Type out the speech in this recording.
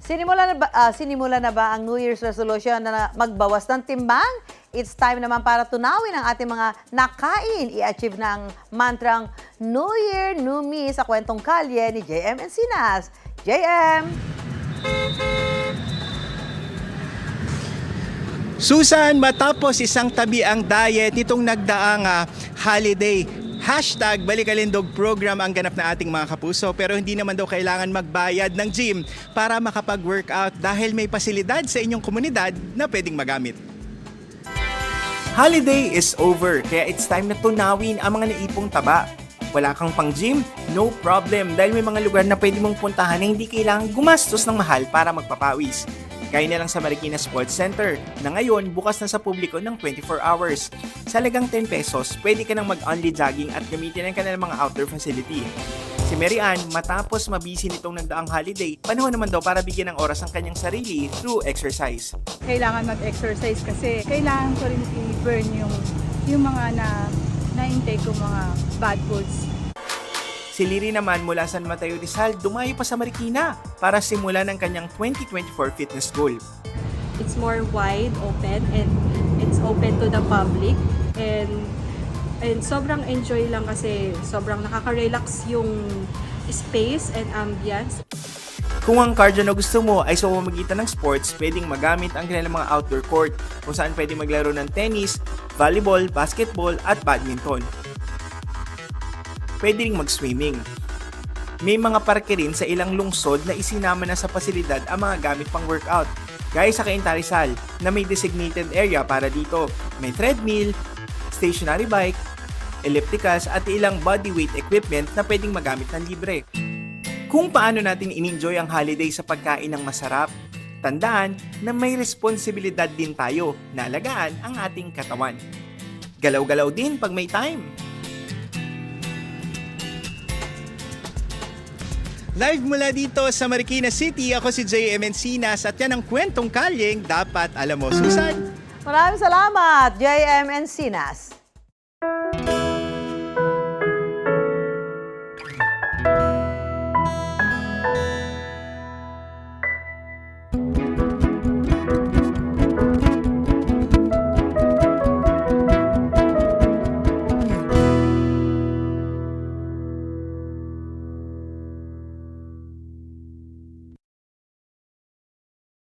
Sinimula na ba ang New Year's resolution na magbawas ng timbang? It's time naman para tunawin ang ating mga nakain. I-achieve na ang mantrang New Year, New Me sa kwentong kalye ni JM Encinas. JM! Susan, matapos isang tabi ang diet nitong nagdaang holiday, #Balikalindog program ang ganap na ating mga kapuso, pero hindi naman daw kailangan magbayad ng gym para makapag-workout dahil may pasilidad sa inyong komunidad na pwedeng magamit. Holiday is over, kaya it's time na tunawin ang mga naipong taba. Wala kang pang gym? No problem, dahil may mga lugar na pwede mong puntahan na hindi kailangang gumastos ng mahal para magpapawis. Gaya na lang sa Marikina Sports Center na ngayon bukas na sa publiko ng 24 hours. Sa halagang 10 pesos, pwede ka nang mag-only jogging at gamitin ang kanilang mga outdoor facility. Si Mary Ann, matapos mabisi nitong nagdaang holiday, panahon naman daw para bigyan ng oras ang kanyang sarili through exercise. Kailangan mag-exercise kasi kailangan ko rin i-burn yung mga na-intake ko mga bad foods. Si Liri naman mula San Mateo Rizal, dumayo pa sa Marikina para simulan ang kanyang 2024 fitness goal. It's more wide open and it's open to the public and sobrang enjoy lang kasi sobrang nakaka-relax yung space and ambience. Kung ang cardio na gusto mo ay sa pamamagitan ng sports, pwedeng magamit ang kanilang mga outdoor court kung saan pwedeng maglaro ng tennis, volleyball, basketball at badminton. Pwede ring mag-swimming. May mga parke rin sa ilang lungsod na isinama na sa pasilidad ang mga gamit pang workout. Gaya sa Cainta Rizal na may designated area para dito. May treadmill, stationary bike, ellipticals at ilang bodyweight equipment na pwedeng magamit ng libre. Kung paano natin in-enjoy ang holiday sa pagkain ng masarap, tandaan na may responsibilidad din tayo na alagaan ang ating katawan. Galaw-galaw din pag may time. Live mula dito sa Marikina City, ako si JM Encinas at yan ang kwentong kalyeng dapat alam mo. Susan! Maraming salamat, JM Encinas.